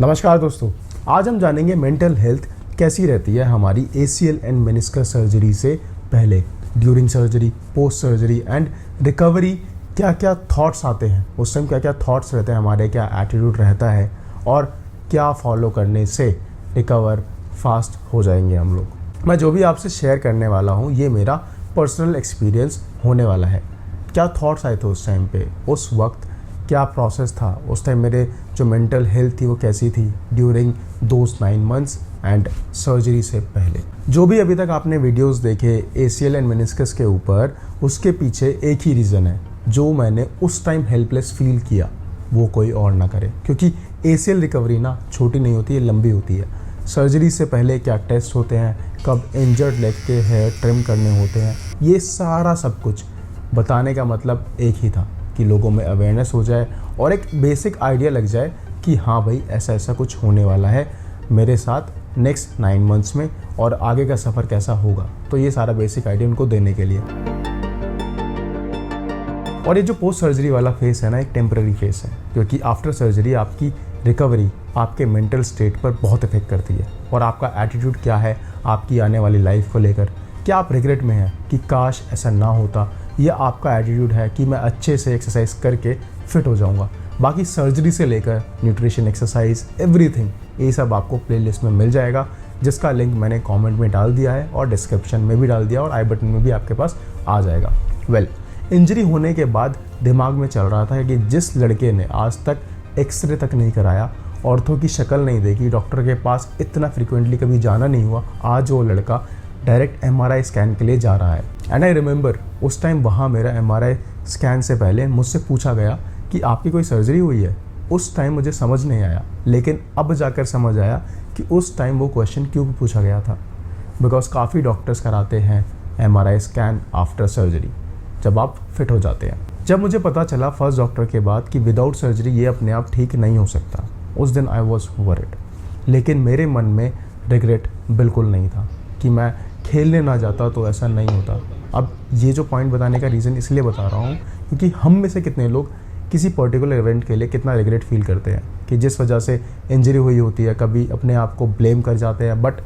नमस्कार दोस्तों, आज हम जानेंगे मेंटल हेल्थ कैसी रहती है हमारी ACL एंड मेनिस्कस सर्जरी से पहले, during surgery, post surgery and recovery. क्या क्या थॉट्स आते हैं उस टाइम, क्या क्या थॉट्स रहते हैं हमारे, क्या एटीट्यूड रहता है और क्या फॉलो करने से रिकवर फास्ट हो जाएंगे हम लोग। मैं जो भी आपसे शेयर करने वाला हूँ ये मेरा पर्सनल एक्सपीरियंस होने वाला है। क्या थॉट्स आए थे उस टाइम पे, उस वक्त क्या प्रोसेस था, उस टाइम मेरे जो मेंटल हेल्थ थी वो कैसी थी during those 9 months and surgery से पहले। जो भी अभी तक आपने वीडियोस देखे ACL एंड मेनिस्कस के ऊपर, उसके पीछे एक ही रीज़न है, जो मैंने उस टाइम हेल्पलेस फील किया वो कोई और ना करे। क्योंकि ACL रिकवरी ना छोटी नहीं होती है, लंबी होती है। सर्जरी से पहले क्या टेस्ट होते हैं, कब इंजर्ड लेग के हेयर ट्रिम करने होते हैं, ये सारा सब कुछ बताने का मतलब एक ही था कि लोगों में अवेयरनेस हो जाए और एक बेसिक आइडिया लग जाए कि हाँ भाई ऐसा ऐसा कुछ होने वाला है मेरे साथ नेक्स्ट 9 मंथ्स में और आगे का सफ़र कैसा होगा। तो ये सारा बेसिक आइडिया उनको देने के लिए। और ये जो पोस्ट सर्जरी वाला फेस है ना, एक टेम्पररी फेस है, क्योंकि आफ्टर सर्जरी आपकी रिकवरी आपके मेंटल स्टेट पर बहुत इफेक्ट करती है। और आपका एटीट्यूड क्या है आपकी आने वाली लाइफ को लेकर, क्या आप रिग्रेट में हैं कि काश ऐसा ना होता, या आपका एटीट्यूड है कि मैं अच्छे से एक्सरसाइज करके फिट हो जाऊंगा। बाकी सर्जरी से लेकर न्यूट्रिशन, एक्सरसाइज, एवरीथिंग, ये सब आपको प्लेलिस्ट में मिल जाएगा, जिसका लिंक मैंने कमेंट में डाल दिया है और डिस्क्रिप्शन में भी डाल दिया और आई बटन में भी आपके पास आ जाएगा। इंजरी होने के बाद दिमाग में चल रहा था कि जिस लड़के ने आज तक एक्सरे तक नहीं कराया, ऑर्थो की शक्ल नहीं देखी, डॉक्टर के पास इतना फ्रिक्वेंटली कभी जाना नहीं हुआ, आज वो लड़का डायरेक्ट MRI स्कैन के लिए जा रहा है। एंड आई रिमेंबर उस टाइम वहाँ मेरा MRI स्कैन से पहले मुझसे पूछा गया कि आपकी कोई सर्जरी हुई है। उस टाइम मुझे समझ नहीं आया, लेकिन अब जाकर समझ आया कि उस टाइम वो क्वेश्चन क्यों पूछा गया था। बिकॉज काफ़ी डॉक्टर्स कराते हैं MRI स्कैन आफ्टर सर्जरी, जब आप फिट हो जाते हैं। जब मुझे पता चला फर्स्ट डॉक्टर के बाद कि विदाउट सर्जरी ये अपने आप ठीक नहीं हो सकता, उस दिन आई वॉज वरिड। लेकिन मेरे मन में रिग्रेट बिल्कुल नहीं था कि मैं खेलने ना जाता तो ऐसा नहीं होता। अब ये जो पॉइंट बताने का रीज़न इसलिए बता रहा हूँ क्योंकि हम में से कितने लोग किसी पर्टिकुलर इवेंट के लिए कितना रिग्रेट फील करते हैं कि जिस वजह से इंजरी हुई होती है, कभी अपने आप को ब्लेम कर जाते हैं। बट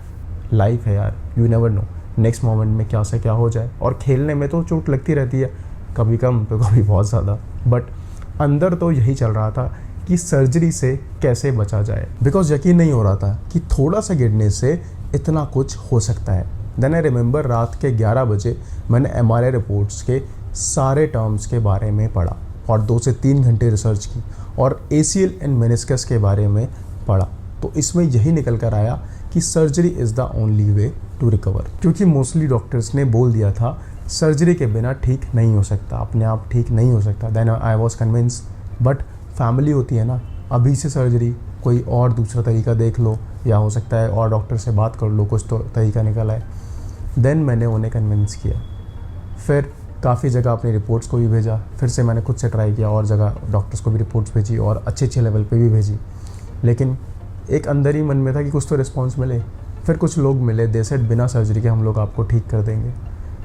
लाइफ है यार, you never know next moment में क्या से क्या हो जाए। और खेलने में तो चोट लगती रहती है, कभी कम तो कभी बहुत ज़्यादा। बट अंदर तो यही चल रहा था कि सर्जरी से कैसे बचा जाए, बिकॉज यकीन नहीं हो रहा था कि थोड़ा सा गिरने से इतना कुछ हो सकता है। देन आई रिमेंबर रात के 11 बजे मैंने MRI रिपोर्ट्स के सारे टर्म्स के बारे में पढ़ा और 2 से 3 घंटे रिसर्च की और ACL एंड मेनिस्कस के बारे में पढ़ा। तो इसमें यही निकल कर आया कि surgery is the only way to recover. क्योंकि मोस्टली डॉक्टर्स ने बोल दिया था सर्जरी के बिना ठीक नहीं हो सकता, अपने आप ठीक नहीं हो सकता। Then I was convince. But family होती है ना, अभी से सर्जरी, कोई और दूसरा तरीका देख लो, या हो सकता है और डॉक्टर से बात कर लो, कुछ तो तरीका निकल आए। देन मैंने उन्हें कन्विंस किया। फिर काफ़ी जगह अपनी रिपोर्ट्स को भी भेजा, फिर से मैंने खुद से ट्राई किया और जगह डॉक्टर्स को भी रिपोर्ट्स भेजी और अच्छे लेवल पे भी भेजी। लेकिन एक अंदर ही मन में था कि कुछ तो रिस्पॉन्स मिले। फिर कुछ लोग मिले, दे सेड बिना सर्जरी के हम लोग आपको ठीक कर देंगे।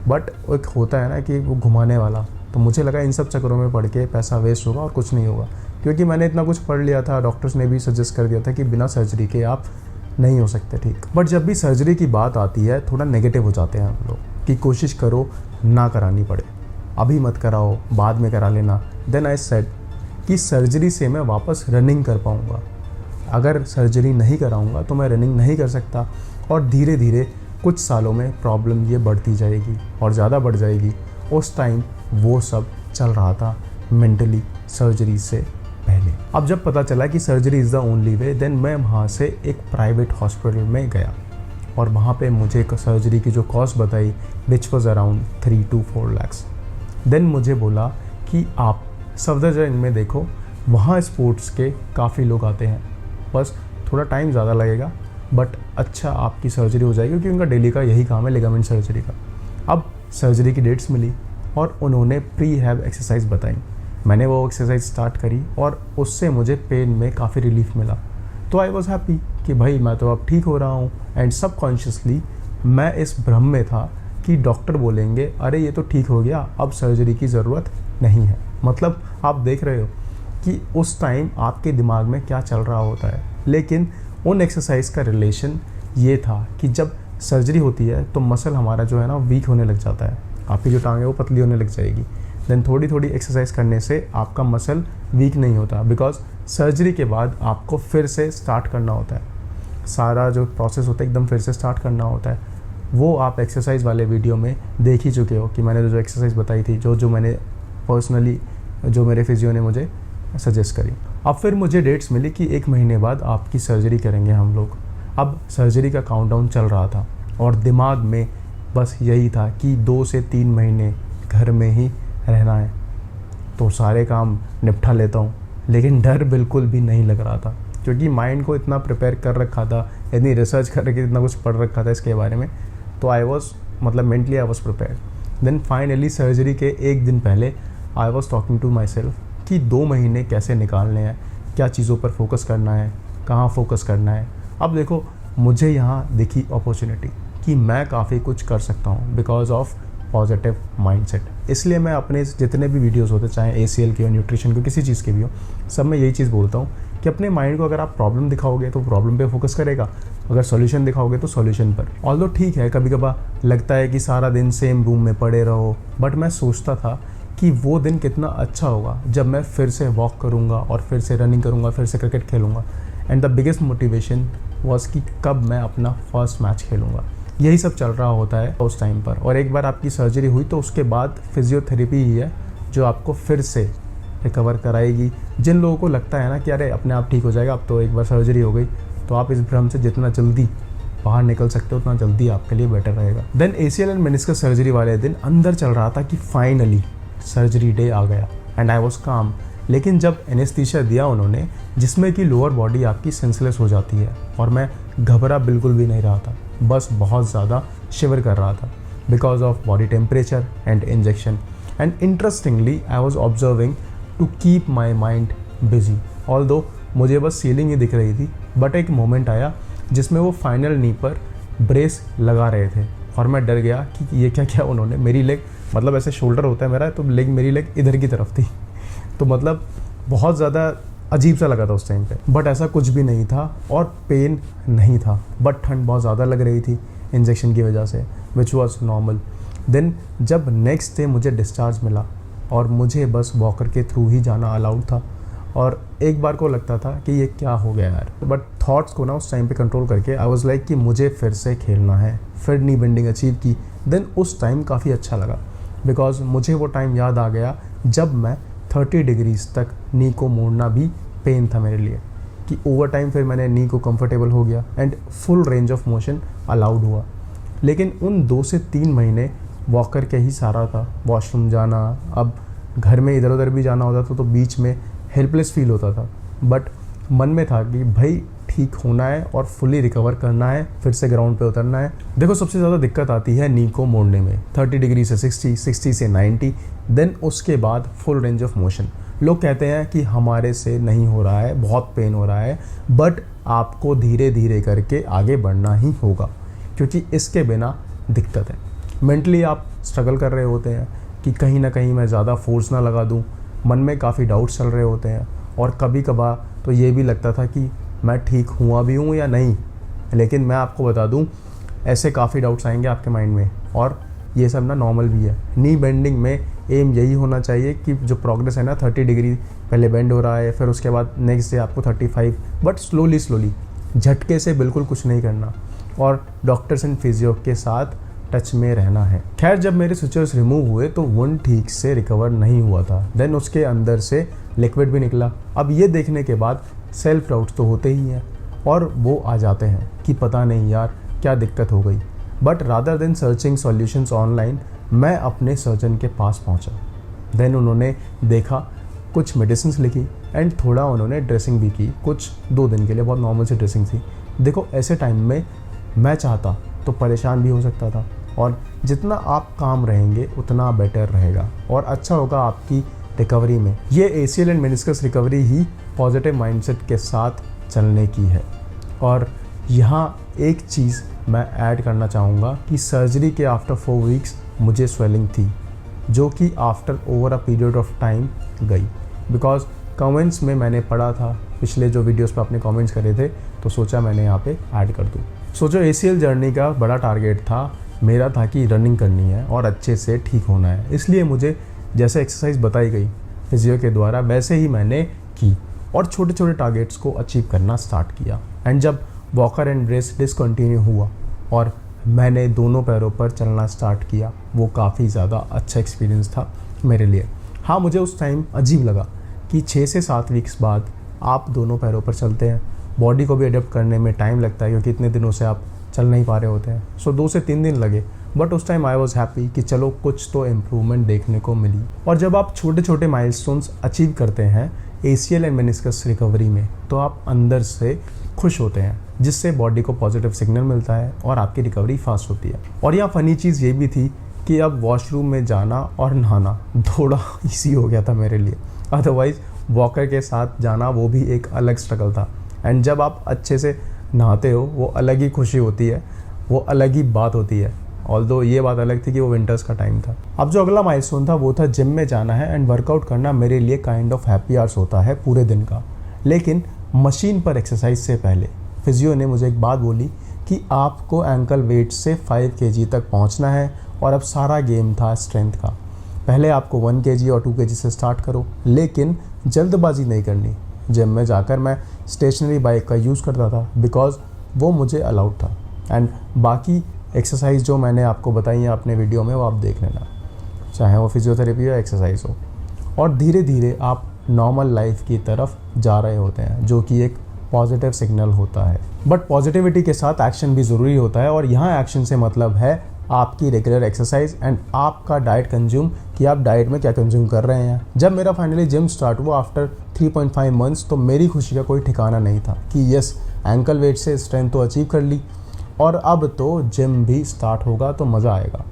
बट एक होता है ना कि वो घुमाने वाला, तो मुझे लगा इन सब चक्करों में पड़ के पैसा वेस्ट होगा और कुछ नहीं होगा। क्योंकि मैंने इतना कुछ पढ़ लिया था, डॉक्टर्स ने भी सजेस्ट कर दिया था कि बिना सर्जरी के आप नहीं हो सकते ठीक। बट जब भी सर्जरी की बात आती है थोड़ा नेगेटिव हो जाते हैं हम लोग कि कोशिश करो ना करानी पड़े, अभी मत कराओ, बाद में करा लेना। देन आई सेड कि सर्जरी से मैं वापस रनिंग कर पाऊँगा, अगर सर्जरी नहीं कराऊँगा तो मैं रनिंग नहीं कर सकता। और धीरे धीरे कुछ सालों में प्रॉब्लम ये बढ़ती जाएगी और ज़्यादा बढ़ जाएगी। उस टाइम वो सब चल रहा था मेंटली सर्जरी से पहले। अब जब पता चला कि surgery is the only way, then मैं वहाँ से एक प्राइवेट हॉस्पिटल में गया और वहाँ पे मुझे सर्जरी की जो कॉस्ट बताई which was around 3 to 4 lakhs। Then मुझे बोला कि आप सफदरजंग में देखो, वहाँ स्पोर्ट्स के काफ़ी लोग आते हैं, बस थोड़ा टाइम ज़्यादा लगेगा बट अच्छा आपकी सर्जरी हो जाएगी, क्योंकि उनका डेली का यही काम है लिगामेंट सर्जरी का। अब सर्जरी की डेट्स मिली और उन्होंने प्री हैव एक्सरसाइज बताई। मैंने वो एक्सरसाइज स्टार्ट करी और उससे मुझे पेन में काफ़ी रिलीफ मिला। तो आई वॉज हैप्पी कि भाई मैं तो अब ठीक हो रहा हूँ। एंड सबकॉन्शियसली मैं इस भ्रम में था कि डॉक्टर बोलेंगे अरे ये तो ठीक हो गया, अब सर्जरी की ज़रूरत नहीं है। मतलब आप देख रहे हो कि उस टाइम आपके दिमाग में क्या चल रहा होता है। लेकिन उन एक्सरसाइज का रिलेशन ये था कि जब सर्जरी होती है तो मसल हमारा जो है ना वीक होने लग जाता है, आपकी जो टांग है वो पतली होने लग जाएगी। देन थोड़ी थोड़ी एक्सरसाइज करने से आपका मसल वीक नहीं होता, बिकॉज सर्जरी के बाद आपको फिर से स्टार्ट करना होता है, सारा जो प्रोसेस होता है एकदम फिर से स्टार्ट करना होता है। वो आप एक्सरसाइज वाले वीडियो में देख ही चुके हो कि मैंने जो एक्सरसाइज बताई थी, जो मैंने पर्सनली, जो मेरे फिजियो ने मुझे सजेस्ट करी। अब फिर मुझे डेट्स मिली कि 1 महीने बाद आपकी सर्जरी करेंगे हम लोग। अब सर्जरी का काउंटडाउन चल रहा था और दिमाग में बस यही था कि 2 से 3 महीने घर में ही रहना है, तो सारे काम निपटा लेता हूँ। लेकिन डर बिल्कुल भी नहीं लग रहा था, क्योंकि माइंड को इतना प्रिपेयर कर रखा था, इतनी रिसर्च करके इतना कुछ पढ़ रखा था इसके बारे में, तो mentally I was prepared. Then finally surgery के 1 दिन पहले I was talking to myself कि 2 महीने कैसे निकालने हैं, क्या चीज़ों पर फोकस करना है, कहाँ फोकस करना है। अब देखो, मुझे यहाँ दिखी अपॉर्चुनिटी कि मैं काफ़ी कुछ कर सकता हूँ बिकॉज ऑफ पॉजिटिव माइंडसेट। इसलिए मैं अपने जितने भी वीडियोस होते, चाहे ACL के हो, न्यूट्रिशन के, किसी चीज़ के भी हो, सब में यही चीज़ बोलता हूँ कि अपने माइंड को अगर आप प्रॉब्लम दिखाओगे तो प्रॉब्लम पे फोकस करेगा, अगर सॉल्यूशन दिखाओगे तो सॉल्यूशन पर। ऑल्दो ठीक है, कभी कभार लगता है कि सारा दिन सेम रूम में पड़े रहो, बट मैं सोचता था कि वो दिन कितना अच्छा होगा जब मैं फिर से वॉक करूँगा और फिर से रनिंग करूँगा, फिर से क्रिकेट खेलूँगा। And the biggest motivation was कि कब मैं अपना फर्स्ट मैच खेलूँगा। यही सब चल रहा होता है उस टाइम पर। और एक बार आपकी सर्जरी हुई तो उसके बाद फिजियोथेरेपी ही है जो आपको फिर से रिकवर कराएगी। जिन लोगों को लगता है ना कि अरे अपने आप ठीक हो जाएगा, अब तो एक बार सर्जरी हो गई, तो आप इस भ्रम से जितना जल्दी बाहर निकल सकते हो उतना जल्दी आपके लिए बेटर रहेगा। Then ACL and meniscus surgery वाले दिन अंदर चल रहा था कि फाइनली सर्जरी डे आ गया एंड आई वॉज काम। लेकिन जब एनेस्थीसिया दिया उन्होंने, जिसमें कि लोअर बॉडी आपकी सेंसलेस हो जाती है, और मैं घबरा बिल्कुल भी नहीं रहा था, बस बहुत ज़्यादा शिवर कर रहा था because of body temperature and injection. And interestingly I was observing to keep my mind busy. Although मुझे बस सीलिंग ही दिख रही थी, बट एक मोमेंट आया जिसमें वो फाइनल नी पर ब्रेस लगा रहे थे और मैं डर गया कि ये क्या किया उन्होंने। मेरी लेग, मतलब ऐसे शोल्डर होता है मेरा, तो मेरी लेग इधर की तरफ थी, तो मतलब बहुत ज़्यादा अजीब सा लगा था उस टाइम पे। बट ऐसा कुछ भी नहीं था और पेन नहीं था, बट ठंड बहुत ज़्यादा लग रही थी इंजेक्शन की वजह से, विच वॉज नॉर्मल। देन जब नेक्स्ट डे मुझे डिस्चार्ज मिला और मुझे बस वॉकर के थ्रू ही जाना अलाउड था, और एक बार को लगता था कि ये क्या हो गया यार, बट थॉट्स को ना उस टाइम पे कंट्रोल करके आई वाज लाइक कि मुझे फिर से खेलना है। फिर नी बेंडिंग अचीव की। देन उस टाइम काफ़ी अच्छा लगा बिकॉज मुझे वो टाइम याद आ गया जब मैं 30 डिग्रीज तक नी को मोड़ना भी पेन था मेरे लिए, कि ओवर टाइम फिर मैंने नी को कंफर्टेबल हो गया and full range of motion allowed हुआ। लेकिन उन 2 से 3 महीने वॉकर के ही सारा था, वॉशरूम जाना, अब घर में इधर उधर भी जाना होता था तो बीच में हेल्पलेस फील होता था, बट मन में था कि भाई ठीक होना है और फुली रिकवर करना है, फिर से ग्राउंड पे उतरना है। देखो, सबसे ज़्यादा दिक्कत आती है नी को मोड़ने में, 30 डिग्री से 60, 60 से 90, देन उसके बाद फुल रेंज ऑफ मोशन। लोग कहते हैं कि हमारे से नहीं हो रहा है, बहुत पेन हो रहा है, बट आपको धीरे धीरे करके आगे बढ़ना ही होगा, क्योंकि इसके बिना दिक्कत है। मेंटली आप स्ट्रगल कर रहे होते हैं कि कहीं ना कहीं मैं ज़्यादा फोर्स ना लगा दूं, मन में काफ़ी डाउट्स चल रहे होते हैं, और कभी कभार तो ये भी लगता था कि मैं ठीक हुआ भी हूँ या नहीं। लेकिन मैं आपको बता दूँ, ऐसे काफ़ी डाउट्स आएंगे आपके माइंड में, और ये सब ना नॉर्मल भी है। नी बेंडिंग में एम यही होना चाहिए कि जो प्रोग्रेस है ना, 30 डिग्री पहले बेंड हो रहा है, फिर उसके बाद नेक्स्ट डे आपको 35, बट स्लोली झटके से बिल्कुल कुछ नहीं करना, और डॉक्टर्स एंड फिजियो के साथ टच में रहना है। खैर, जब मेरे सुचर्स रिमूव हुए तो वुंड ठीक से रिकवर नहीं हुआ था। देन उसके अंदर से लिक्विड भी निकला। अब ये देखने के बाद सेल्फ डाउट्स तो होते ही हैं, और वो आ जाते हैं कि पता नहीं यार क्या दिक्कत हो गई। But rather than searching solutions online, मैं अपने सर्जन के पास पहुंचा। देन उन्होंने देखा, कुछ मेडिसिन लिखी एंड थोड़ा उन्होंने ड्रेसिंग भी की, कुछ 2 दिन के लिए, बहुत नॉर्मल सी ड्रेसिंग थी। देखो, ऐसे टाइम में मैं चाहता तो परेशान भी हो सकता था, और जितना आप काम रहेंगे उतना बेटर रहेगा और अच्छा होगा आपकी रिकवरी में। ये ACL and meniscus recovery he positive mindset के साथ चलने की है। और यहाँ एक चीज़ मैं ऐड करना चाहूँगा कि सर्जरी के आफ्टर 4 वीक्स मुझे स्वेलिंग थी, जो कि after over a period of time गई, बिकॉज कमेंट्स में मैंने पढ़ा था, पिछले जो वीडियोस पे आपने कमेंट्स करे थे, तो सोचा मैंने यहाँ पे ऐड कर दूँ। सो जो ACL जर्नी का बड़ा टारगेट था मेरा था कि रनिंग करनी है और अच्छे से ठीक होना है। इसलिए मुझे जैसे एक्सरसाइज बताई गई फिजियो के द्वारा वैसे ही मैंने की और छोटे छोटे टारगेट्स को अचीव करना स्टार्ट किया। एंड जब वॉकर एंड ब्रेस डिसकंटिन्यू हुआ और मैंने दोनों पैरों पर चलना स्टार्ट किया, वो काफ़ी ज़्यादा अच्छा एक्सपीरियंस था मेरे लिए। हाँ, मुझे उस टाइम अजीब लगा कि 6 से 7 वीक्स बाद आप दोनों पैरों पर चलते हैं, बॉडी को भी अडेप्ट करने में टाइम लगता है क्योंकि इतने दिनों से आप चल नहीं पा रहे होते हैं। सो 2 से 3 दिन लगे, बट उस टाइम आई वॉज हैप्पी कि चलो कुछ तो इम्प्रूवमेंट देखने को मिली। और जब आप छोटे छोटे माइलस्टोन्स अचीव करते हैं ACL एंड मेनिस्कस रिकवरी में, तो आप अंदर से खुश होते हैं, जिससे बॉडी को पॉजिटिव सिग्नल मिलता है और आपकी रिकवरी फास्ट होती है। और यहाँ फ़नी चीज़ ये भी थी कि अब वॉशरूम में जाना और नहाना थोड़ा ईजी हो गया था मेरे लिए। अदरवाइज़ वॉकर के साथ जाना वो भी एक अलग स्ट्रगल था। एंड जब आप अच्छे से नहाते हो वो अलग ही खुशी होती है, वो अलग ही बात होती है। ऑल्दो ये बात अलग थी कि वो विंटर्स का टाइम था। अब जो अगला माइलस्टोन था वो था जिम में जाना है एंड वर्कआउट करना मेरे लिए काइंड ऑफ हैप्पी आवर्स होता है पूरे दिन का। लेकिन मशीन पर एक्सरसाइज से पहले फिजियो ने मुझे एक बात बोली कि आपको एंकल वेट से 5 kg तक पहुंचना है और अब सारा गेम था स्ट्रेंथ का। पहले आपको 1 kg और 2 kg से स्टार्ट करो, लेकिन जल्दबाजी नहीं करनी। जिम में जाकर मैं स्टेशनरी बाइक का यूज़ करता था बिकॉज वो मुझे अलाउड था। एंड बाकी एक्सरसाइज जो मैंने आपको बताई है अपने वीडियो में वो आप देख लेना, चाहे वो फिजियोथेरेपी या एक्सरसाइज हो। और धीरे धीरे आप नॉर्मल लाइफ की तरफ जा रहे होते हैं, जो कि एक पॉजिटिव सिग्नल होता है। बट पॉजिटिविटी के साथ एक्शन भी ज़रूरी होता है और यहाँ एक्शन से मतलब है आपकी रेगुलर एक्सरसाइज एंड आपका डाइट कंज्यूम, कि आप डाइट में क्या कंज्यूम कर रहे हैं। जब मेरा फाइनली जिम स्टार्ट हुआ आफ्टर 3.5 मंथ्स, तो मेरी खुशी का कोई ठिकाना नहीं था कि यस एंकल वेट से स्ट्रेंथ तो अचीव कर ली और अब तो जिम भी स्टार्ट होगा तो मज़ा आएगा।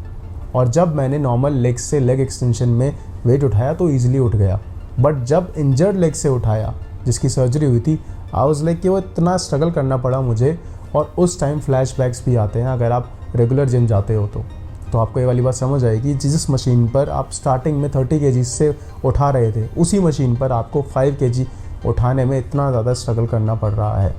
और जब मैंने नॉर्मल लेग से लेग एक्सटेंशन में वेट उठाया तो ईजिली उठ गया, बट जब इंजर्ड लेग से उठाया जिसकी सर्जरी हुई थी, आई वाज लाइक कि वो इतना स्ट्रगल करना पड़ा मुझे। और उस टाइम फ्लैशबैक्स भी आते हैं अगर आप रेगुलर जिम जाते हो तो आपको ये वाली बात समझ आएगी। जिस मशीन पर आप स्टार्टिंग में 30 kg से उठा रहे थे, उसी मशीन पर आपको 5 kg उठाने में इतना ज़्यादा स्ट्रगल करना पड़ रहा है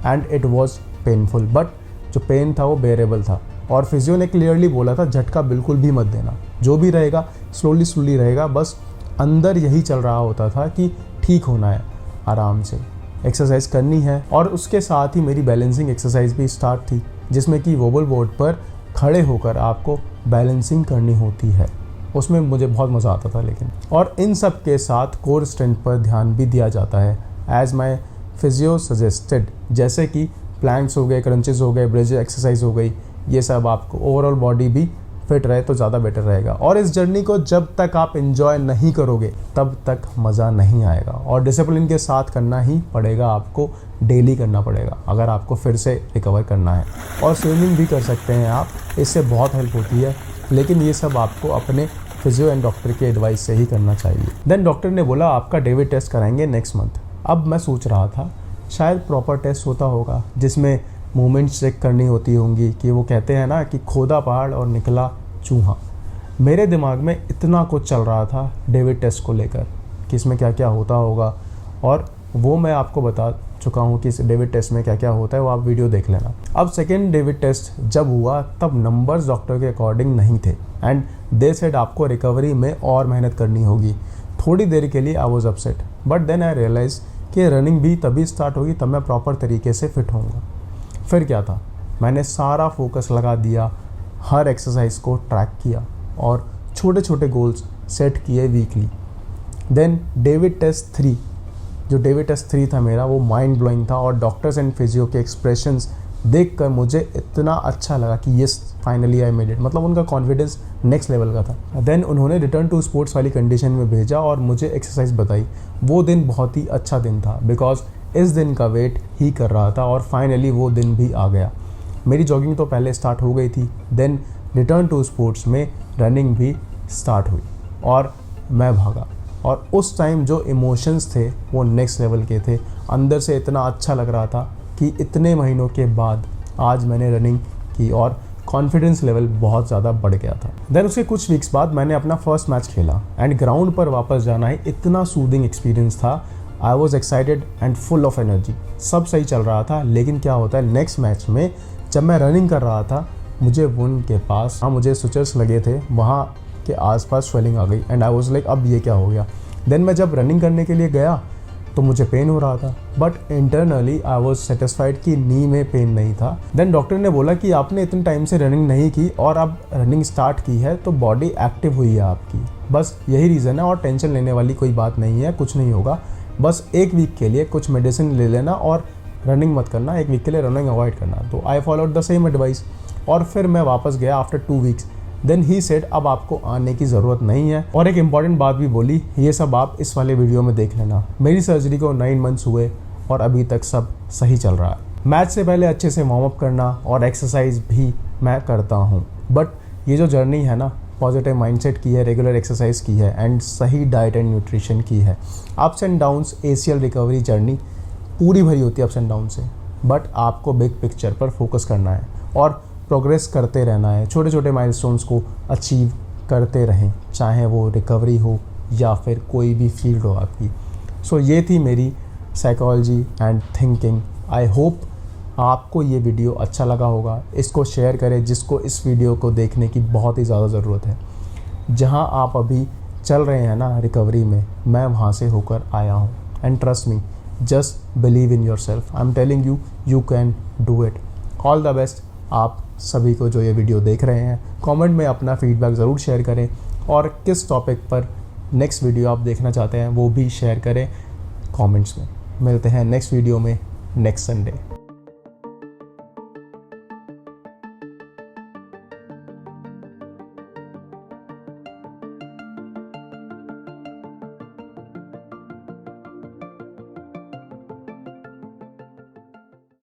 and it was painful, but जो पेन था वो बेरेबल था। और फिजियो ने क्लियरली बोला था झटका बिल्कुल भी मत देना, जो भी रहेगा स्लोली रहेगा। बस अंदर यही चल रहा होता था कि ठीक होना है, आराम से एक्सरसाइज करनी है। और उसके साथ ही मेरी बैलेंसिंग एक्सरसाइज भी स्टार्ट थी, जिसमें कि वोबल बोर्ड पर खड़े होकर आपको बैलेंसिंग करनी होती है। उसमें मुझे बहुत मज़ा आता था। लेकिन और इन सब के साथ कोर स्ट्रेंथ पर ध्यान भी दिया जाता है एज माई फिजियो सजेस्टेड, जैसे कि प्लैंक्स हो गए, क्रंचेस हो गए, ब्रिज एक्सरसाइज हो गई। ये सब आपको ओवरऑल बॉडी भी फिट रहे तो ज़्यादा बेटर रहेगा। और इस जर्नी को जब तक आप एंजॉय नहीं करोगे तब तक मज़ा नहीं आएगा और डिसिप्लिन के साथ करना ही पड़ेगा, आपको डेली करना पड़ेगा अगर आपको फिर से रिकवर करना है। और स्विमिंग भी कर सकते हैं आप, इससे बहुत हेल्प होती है, लेकिन ये सब आपको अपने फिजियो एंड डॉक्टर के एडवाइस से ही करना चाहिए। देन डॉक्टर ने बोला आपका डेविड टेस्ट कराएंगे नेक्स्ट मंथ। अब मैं सोच रहा था शायद प्रॉपर टेस्ट होता होगा जिसमें मूवमेंट्स चेक करनी होती होंगी, कि वो कहते हैं ना कि खोदा पहाड़ और निकला चूहा। मेरे दिमाग में इतना कुछ चल रहा था डेविड टेस्ट को लेकर कि इसमें क्या क्या होता होगा, और वो मैं आपको बता चुका हूँ कि इस डेविड टेस्ट में क्या क्या होता है, वो आप वीडियो देख लेना। अब सेकेंड डेविड टेस्ट जब हुआ तब नंबर्स डॉक्टर के अकॉर्डिंग नहीं थे एंड दे सेड आपको रिकवरी में और मेहनत करनी होगी। थोड़ी देर के लिए I was upset, but then I realise कि रनिंग भी तभी स्टार्ट होगी तब मैं प्रॉपर तरीके से फिट होऊंगा। फिर क्या था, मैंने सारा फोकस लगा दिया, हर एक्सरसाइज को ट्रैक किया और छोटे छोटे गोल्स सेट किए वीकली। देन डेविड टेस्ट 3, जो डेविड टेस्ट 3 था मेरा, वो माइंड ब्लोइंग था और डॉक्टर्स एंड फिजियो के एक्सप्रेशंस देखकर मुझे इतना अच्छा लगा कि yes finally I made it. मतलब उनका कॉन्फिडेंस नेक्स्ट लेवल का था। देन उन्होंने रिटर्न टू स्पोर्ट्स वाली कंडीशन में भेजा और मुझे एक्सरसाइज बताई। वो दिन बहुत ही अच्छा दिन था बिकॉज इस दिन का वेट ही कर रहा था और फाइनली वो दिन भी आ गया। मेरी जॉगिंग तो पहले स्टार्ट हो गई थी, देन रिटर्न टू स्पोर्ट्स में रनिंग भी स्टार्ट हुई और मैं भागा। और उस टाइम जो इमोशंस थे वो नेक्स्ट लेवल के थे। अंदर से इतना अच्छा लग रहा था कि इतने महीनों के बाद आज मैंने रनिंग की और कॉन्फिडेंस लेवल बहुत ज़्यादा बढ़ गया था। देन उसके कुछ वीक्स बाद मैंने अपना फर्स्ट मैच खेला एंड ग्राउंड पर वापस जाना ही इतना सूदिंग एक्सपीरियंस था। I was excited and full of energy, सब सही चल रहा था। लेकिन क्या होता है नेक्स्ट मैच में जब मैं रनिंग कर रहा था, मुझे वुंड के पास मुझे सुचर्स लगे थे, वहाँ के आसपास स्वेलिंग आ गई एंड आई वाज लाइक अब ये क्या हो गया। देन मैं जब रनिंग करने के लिए गया तो मुझे पेन हो रहा था, but internally I was satisfied कि नी में पेन नहीं था। देन डॉक्टर ने बोला कि आपने इतने टाइम से रनिंग नहीं की और अब रनिंग स्टार्ट की है तो बॉडी एक्टिव हुई है आपकी, बस यही रीज़न है और टेंशन लेने वाली कोई बात नहीं है, कुछ नहीं होगा। बस एक वीक के लिए कुछ मेडिसिन ले लेना और रनिंग मत करना, एक वीक के लिए रनिंग अवॉइड करना। तो I followed the same advice और फिर मैं वापस गया after 2 weeks. Then he said अब आपको आने की ज़रूरत नहीं है। और एक इम्पॉर्टेंट बात भी बोली, ये सब आप इस वाले वीडियो में देख लेना। मेरी सर्जरी को 9 मंथ्स हुए और अभी तक सब सही चल रहा है। मैच से पहले अच्छे से वार्म अप करना और एक्सरसाइज भी मैं करता हूँ, बट ये जो जर्नी है ना, पॉजिटिव माइंडसेट की है, रेगुलर एक्सरसाइज की है एंड सही डाइट एंड न्यूट्रिशन की है। Ups and downs, ACL recovery journey पूरी भरी होती है अप्स एंड डाउन से, बट आपको बिग पिक्चर पर फोकस करना है और प्रोग्रेस करते रहना है। छोटे छोटे माइलस्टोन्स को अचीव करते रहें, चाहे वो रिकवरी हो या फिर कोई भी फील्ड हो आपकी। सो ये थी मेरी psychology and thinking. I hope आपको ये वीडियो अच्छा लगा होगा। इसको शेयर करें जिसको इस वीडियो को देखने की बहुत ही ज़्यादा ज़रूरत है। जहाँ आप अभी चल रहे हैं ना रिकवरी में, मैं वहाँ से होकर आया हूँ and trust me, just believe in your self. I am telling you, you can do it. All the best आप सभी को जो ये वीडियो देख रहे हैं। कमेंट में अपना फीडबैक ज़रूर शेयर करें और किस टॉपिक पर नेक्स्ट वीडियो आप देखना चाहते हैं वो भी शेयर करें कमेंट्स में। मिलते हैं नेक्स्ट वीडियो में नेक्स्ट संडे।